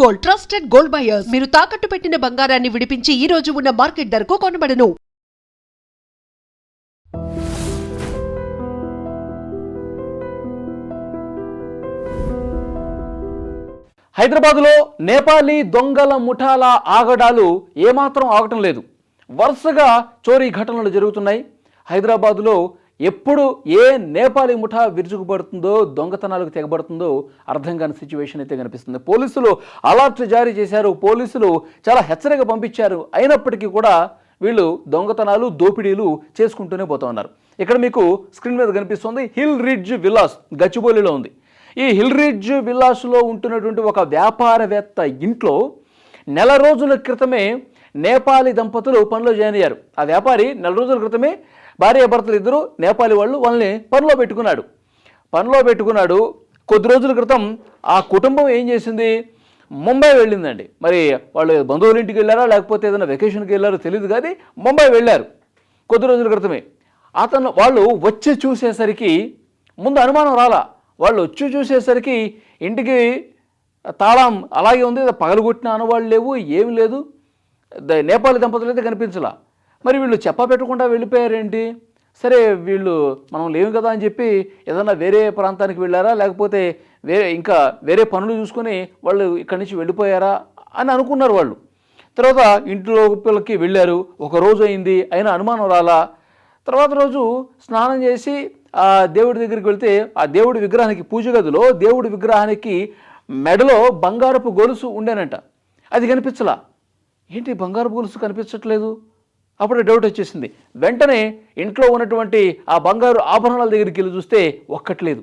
Gold trusted gold buyers మీరు తాకట్టు పెట్టిన బంగారాన్ని విడిపించి ఈ రోజు ఉన్న మార్కెట్ ధరకు కొనబడను. హైదరాబాద్లో నేపాలీ దొంగల ముఠాల ఆగడాలు ఏమాత్రం ఆగటం లేదు. వరుసగా చోరీ ఘటనలు జరుగుతున్నాయి. హైదరాబాద్లో ఎప్పుడు ఏ నేపాలీ ముఠా విరుచుకుపడుతుందో, దొంగతనాలకు తెగబడుతుందో అర్థం కాని సిచ్యువేషన్ అయితే కనిపిస్తుంది. పోలీసులు అలర్ట్ జారీ చేశారు, పోలీసులు చాలా హెచ్చరిక పంపించారు. అయినప్పటికీ కూడా వీళ్ళు దొంగతనాలు, దోపిడీలు చేసుకుంటూనే పోతూ ఉన్నారు. ఇక్కడ మీకు స్క్రీన్ మీద కనిపిస్తుంది హిల్ రిడ్జ్ విల్లాస్, గచ్చిబౌలిలో ఉంది. ఈ హిల్ రిడ్జ్ విల్లాస్లో ఉంటున్నటువంటి ఒక వ్యాపారవేత్త ఇంట్లో నెల రోజుల క్రితమే నేపాలీ దంపతులు పనిలో జాయిన్ అయ్యారు. ఆ వ్యాపారి నెల రోజుల క్రితమే భార్యాభర్తలు ఇద్దరు నేపాలీ వాళ్ళు వాళ్ళని పనిలో పెట్టుకున్నాడు. కొద్ది రోజుల క్రితం ఆ కుటుంబం ఏం చేసింది, ముంబై వెళ్ళిందండి. మరి వాళ్ళు బంధువుల ఇంటికి వెళ్ళారా లేకపోతే ఏదైనా వెకేషన్కి వెళ్ళారో తెలియదు, కానీ ముంబై వెళ్ళారు కొద్ది రోజుల క్రితమే. వాళ్ళు వచ్చి చూసేసరికి ముందు అనుమానం రాలా. వాళ్ళు వచ్చి చూసేసరికి ఇంటికి తాళం అలాగే ఉంది, పగలగొట్టిన ఆనవాళ్ళు లేవు, ఏమి లేదు. నేపాలీ దంపతులు అయితే కనిపించలా. మరి వీళ్ళు చెప్పపెట్టకుండా వెళ్ళిపోయారేంటి? సరే వీళ్ళు మనం లేవు కదా అని చెప్పి ఏదన్నా వేరే ప్రాంతానికి వెళ్ళారా లేకపోతే వేరే పనులు చూసుకొని వాళ్ళు ఇక్కడి నుంచి వెళ్ళిపోయారా అని అనుకున్నారు వాళ్ళు. తర్వాత ఇంట్లోకి వెళ్ళారు, ఒక రోజు అయింది, అయినా అనుమానం రాలా. తర్వాత రోజు స్నానం చేసి ఆ దేవుడి దగ్గరికి వెళ్తే ఆ దేవుడి విగ్రహానికి, పూజ గదిలో దేవుడి విగ్రహానికి మెడలో బంగారపు గొలుసు ఉండేనంట. అది కనిపించలా. ఏంటి బంగారపు గొలుసు కనిపించట్లేదు? అప్పుడే డౌట్ వచ్చేసింది. వెంటనే ఇంట్లో ఉన్నటువంటి ఆ బంగారు ఆభరణాల దగ్గరికి వెళ్ళి చూస్తే ఒక్కట్లేదు.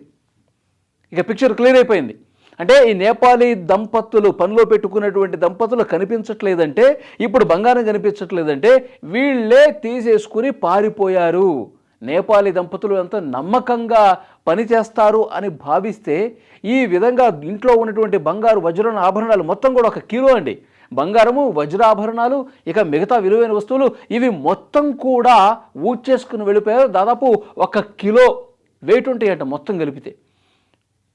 ఇక పిక్చర్ క్లియర్ అయిపోయింది. అంటే ఈ నేపాలీ దంపతులు, పనిలో పెట్టుకున్నటువంటి దంపతులు కనిపించట్లేదంటే, ఇప్పుడు బంగారం కనిపించట్లేదంటే వీళ్ళే తీసేసుకుని పారిపోయారు. నేపాలీ దంపతులు ఎంత నమ్మకంగా పనిచేస్తారు అని భావిస్తే ఈ విధంగా ఇంట్లో ఉన్నటువంటి బంగారు, వజ్ర ఆభరణాలు మొత్తం కూడా 1 కిలో అండి. బంగారము, వజ్రాభరణాలు, ఇక మిగతా విలువైన వస్తువులు ఇవి మొత్తం కూడా ఊడ్చేసుకుని వెళ్ళిపోయారు. దాదాపు 1 కిలో వెయిట్ ఉంటాయంట మొత్తం కలిపితే.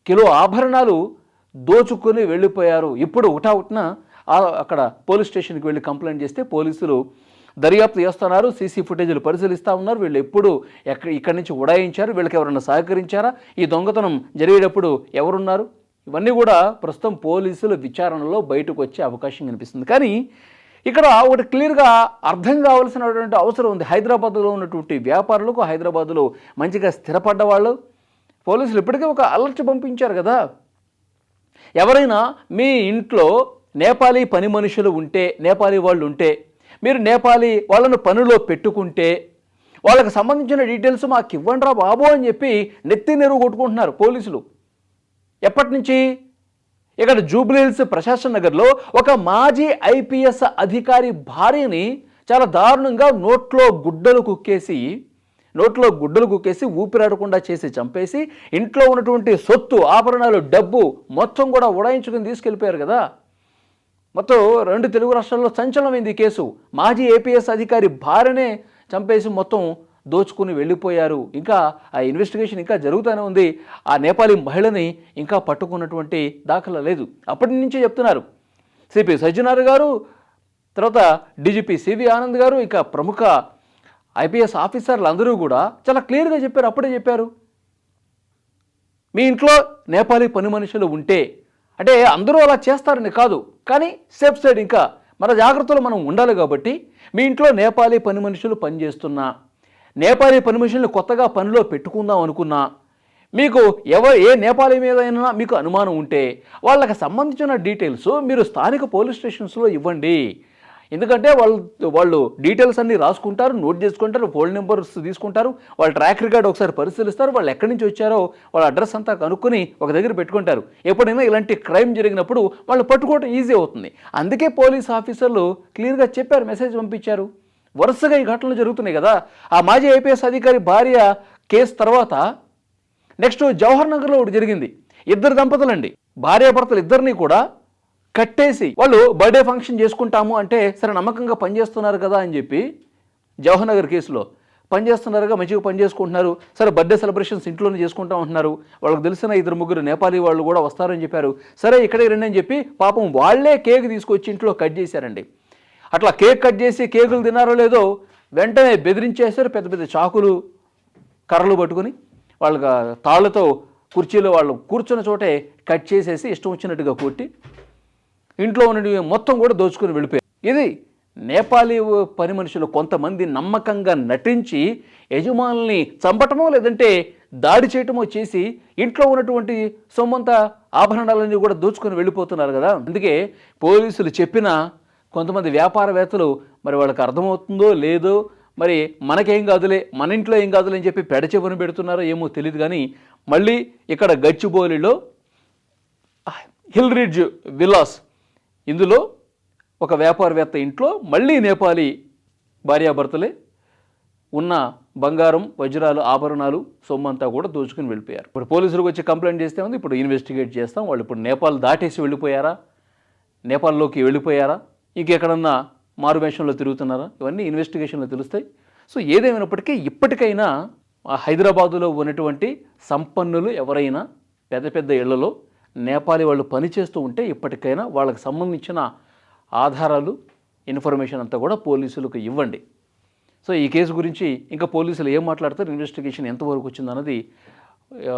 కిలో ఆభరణాలు దోచుకొని వెళ్ళిపోయారు. ఇప్పుడు ఉటావుట్న అక్కడ పోలీస్ స్టేషన్కి వెళ్ళి కంప్లైంట్ చేస్తే పోలీసులు దర్యాప్తు చేస్తున్నారు, సీసీ ఫుటేజీలు పరిశీలిస్తూ ఉన్నారు. వీళ్ళు ఎప్పుడు ఇక్కడి నుంచి ఉడాయించారు, వీళ్ళకి ఎవరైనా సహకరించారా, ఈ దొంగతనం జరిగేటప్పుడు ఎవరున్నారు, ఇవన్నీ కూడా ప్రస్తుతం పోలీసుల విచారణలో బయటకు వచ్చే అవకాశం కనిపిస్తుంది. కానీ ఇక్కడ ఒకటి క్లియర్గా అర్థం కావాల్సినటువంటి అవసరం ఉంది. హైదరాబాద్లో ఉన్నటువంటి వ్యాపారులకు, హైదరాబాద్లో మంచిగా స్థిరపడ్డ వాళ్ళు, పోలీసులు ఇప్పటికే ఒక అలర్ట్ పంపించారు కదా. ఎవరైనా మీ ఇంట్లో నేపాలీ పని మనుషులు ఉంటే, నేపాలీ వాళ్ళు ఉంటే, మీరు నేపాలీ వాళ్ళను పనిలో పెట్టుకుంటే వాళ్ళకి సంబంధించిన డీటెయిల్స్ మాకు ఇవ్వండిరా బాబు అని చెప్పి నెత్తి నెరువు కొట్టుకుంటున్నారు పోలీసులు. ఎప్పటి నుంచి? ఇక్కడ జూబ్లీహిల్స్ ప్రశాసన్ నగర్లో ఒక మాజీ ఐపీఎస్ అధికారి భార్యని చాలా దారుణంగా నోట్లో గుడ్డలు కుక్కేసి ఊపిరాడకుండా చేసి చంపేసి ఇంట్లో ఉన్నటువంటి సొత్తు, ఆభరణాలు, డబ్బు మొత్తం కూడా ఉడాయించుకుని తీసుకెళ్ళిపోయారు కదా. మొత్తం 2 తెలుగు రాష్ట్రాల్లో సంచలనమైంది ఈ కేసు. మాజీ ఏపీఎస్ అధికారి భార్యనే చంపేసి మొత్తం దోచుకుని వెళ్ళిపోయారు. ఇంకా ఆ ఇన్వెస్టిగేషన్ ఇంకా జరుగుతూనే ఉంది. ఆ నేపాలీ మహిళని ఇంకా పట్టుకున్నటువంటి దాఖలా లేదు. అప్పటి నుంచే చెప్తున్నారు సిపి సజ్జనార్ గారు, తర్వాత డీజీపీ సివి ఆనంద్ గారు, ఇక ప్రముఖ ఐపీఎస్ ఆఫీసర్లు అందరూ కూడా చాలా క్లియర్గా చెప్పారు. అప్పుడే చెప్పారు, మీ ఇంట్లో నేపాలీ పని మనుషులు ఉంటే, అంటే అందరూ అలా చేస్తారని కాదు, కానీ సేఫ్ సైడ్ ఇంకా మన జాగ్రత్తలో మనం ఉండాలి కాబట్టి మీ ఇంట్లో నేపాలీ పని మనుషులు పనిచేస్తున్నా, నేపాలీ పని మనుషులను కొత్తగా పనిలో పెట్టుకుందాం అనుకున్నా, మీకు ఏ నేపాలీ మీద అయినా మీకు అనుమానం ఉంటే వాళ్ళకి సంబంధించిన డీటెయిల్స్ మీరు స్థానిక పోలీస్ స్టేషన్స్లో ఇవ్వండి. ఎందుకంటే వాళ్ళు డీటెయిల్స్ అన్నీ రాసుకుంటారు, నోట్ చేసుకుంటారు, ఫోన్ నెంబర్స్ తీసుకుంటారు, వాళ్ళ ట్రాక్ రికార్డ్ ఒకసారి పరిశీలిస్తారు, వాళ్ళు ఎక్కడి నుంచి వచ్చారో వాళ్ళ అడ్రస్ అంతా కనుక్కొని ఒక దగ్గర పెట్టుకుంటారు. ఎప్పుడైనా ఇలాంటి క్రైమ్ జరిగినప్పుడు వాళ్ళు పట్టుకోవడం ఈజీ అవుతుంది. అందుకే పోలీస్ ఆఫీసర్లు క్లియర్గా చెప్పారు, మెసేజ్ పంపించారు. వరుసగా ఈ ఘటనలు జరుగుతున్నాయి కదా. ఆ మాజీ ఐపీఎస్ అధికారి భార్య కేసు తర్వాత నెక్స్ట్ జవహర్ నగర్లో ఒకటి జరిగింది. 2 దంపతులండి, భార్యాభర్తలు ఇద్దరిని కూడా కట్టేసి వాళ్ళు బర్త్డే ఫంక్షన్ చేసుకుంటాము అంటే సరే నమ్మకంగా పనిచేస్తున్నారు కదా అని చెప్పి జవహర్ నగర్ కేసులో పనిచేస్తున్నారుగా, మంచిగా పని చేసుకుంటున్నారు. సరే బర్త్డే సెలబ్రేషన్స్ ఇంట్లోనే చేసుకుంటూ ఉంటున్నారు. వాళ్ళకి తెలిసిన 2-3 నేపాలీ వాళ్ళు కూడా వస్తారని చెప్పారు. సరే ఇక్కడే రండి అని చెప్పి పాపం వాళ్ళే కేక్ తీసుకొచ్చి ఇంట్లో కట్ చేశారండి. అట్లా కేక్ కట్ చేసి కేకులు తిన్నారో లేదో వెంటనే బెదిరించేశారు. పెద్ద పెద్ద చాకులు, కర్రలు పట్టుకుని వాళ్ళకి తాళ్ళతో కుర్చీలో వాళ్ళు కూర్చున్న చోటే కట్ చేసేసి ఇష్టం వచ్చినట్టుగా కొట్టి ఇంట్లో ఉన్నవి మొత్తం కూడా దోచుకుని వెళ్ళిపోయారు. ఇది నేపాలీ పని మనుషులు కొంతమంది నమ్మకంగా నటించి యజమానుల్ని చంపటమో లేదంటే దాడి చేయటమో చేసి ఇంట్లో ఉన్నటువంటి సొమ్మంత ఆభరణాలన్నీ కూడా దోచుకొని వెళ్ళిపోతున్నారు కదా. అందుకే పోలీసులు చెప్పిన కొంతమంది వ్యాపారవేత్తలు మరి వాళ్ళకి అర్థమవుతుందో లేదో, మరి మనకేం కాదులే, మన ఇంట్లో ఏం కాదులే అని చెప్పి పెడచెవిన పెడుతున్నారో ఏమో తెలియదు. కానీ మళ్ళీ ఇక్కడ గచ్చిబౌలిలో హిల్రిడ్జ్ విలాస్, ఇందులో ఒక వ్యాపారవేత్త ఇంట్లో మళ్ళీ నేపాలీ భార్యాభర్తలే ఉన్న బంగారం, వజ్రాలు, ఆభరణాలు, సొమ్మంతా కూడా దోచుకుని వెళ్ళిపోయారు. ఇప్పుడు పోలీసులకు వచ్చి కంప్లైంట్ చేస్తే ఉంది, ఇప్పుడు ఇన్వెస్టిగేట్ చేస్తాం. వాళ్ళు ఇప్పుడు నేపాల్ దాటేసి వెళ్ళిపోయారా, నేపాల్లోకి వెళ్ళిపోయారా, ఇంకెక్కడన్నా మారువేషంలో తిరుగుతున్నారా, ఇవన్నీ ఇన్వెస్టిగేషన్లో తెలుస్తాయి. సో ఏదేమైనప్పటికీ ఇప్పటికైనా హైదరాబాదులో ఉన్నటువంటి సంపన్నులు ఎవరైనా పెద్ద పెద్ద ఇళ్లలో నేపాలీ వాళ్ళు పనిచేస్తూ ఉంటే ఇప్పటికైనా వాళ్ళకి సంబంధించిన ఆధారాలు, ఇన్ఫర్మేషన్ అంతా కూడా పోలీసులకు ఇవ్వండి. సో ఈ కేసు గురించి ఇంకా పోలీసులు ఏం మాట్లాడతారు, ఇన్వెస్టిగేషన్ ఎంతవరకు వచ్చిందన్నది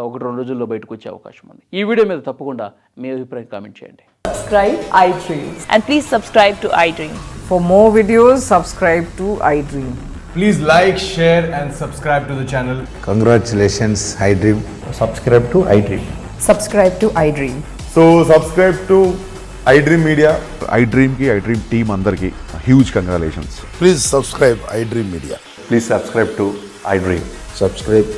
1-2 రోజుల్లో బయటకు వచ్చే అవకాశం ఉంది. ఈ వీడియో మీద తప్పకుండా మీ అభిప్రాయం కామెంట్ చేయండి. Subscribe iDream. And please subscribe to iDream. For more videos, subscribe to iDream. Please like, share and subscribe to the channel. Congratulations, iDream. Subscribe to iDream. Subscribe to iDream. So subscribe to iDream Media. iDream ki iDream team andarki huge congratulations. Please subscribe iDream Media. Please subscribe to iDream. Subscribe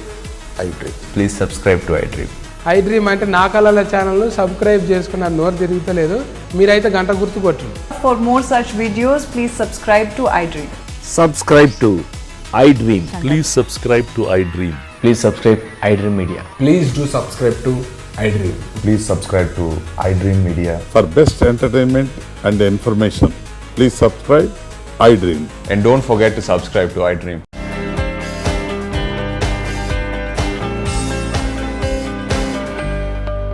iDream. Please subscribe to iDream. iDream అంటే నా కళల ఛానల్ను subscribe చేసుకున్న నోరు తిరుగుతలేదు, మీరైతే గంట గుర్తు కొట్టండి. For more such videos, please subscribe to iDream. Subscribe to iDream. Please subscribe to iDream. Please subscribe iDream Media. Please do subscribe to iDream. Please subscribe to iDream Media. For best entertainment and information, please subscribe iDream. And don't forget to subscribe to iDream.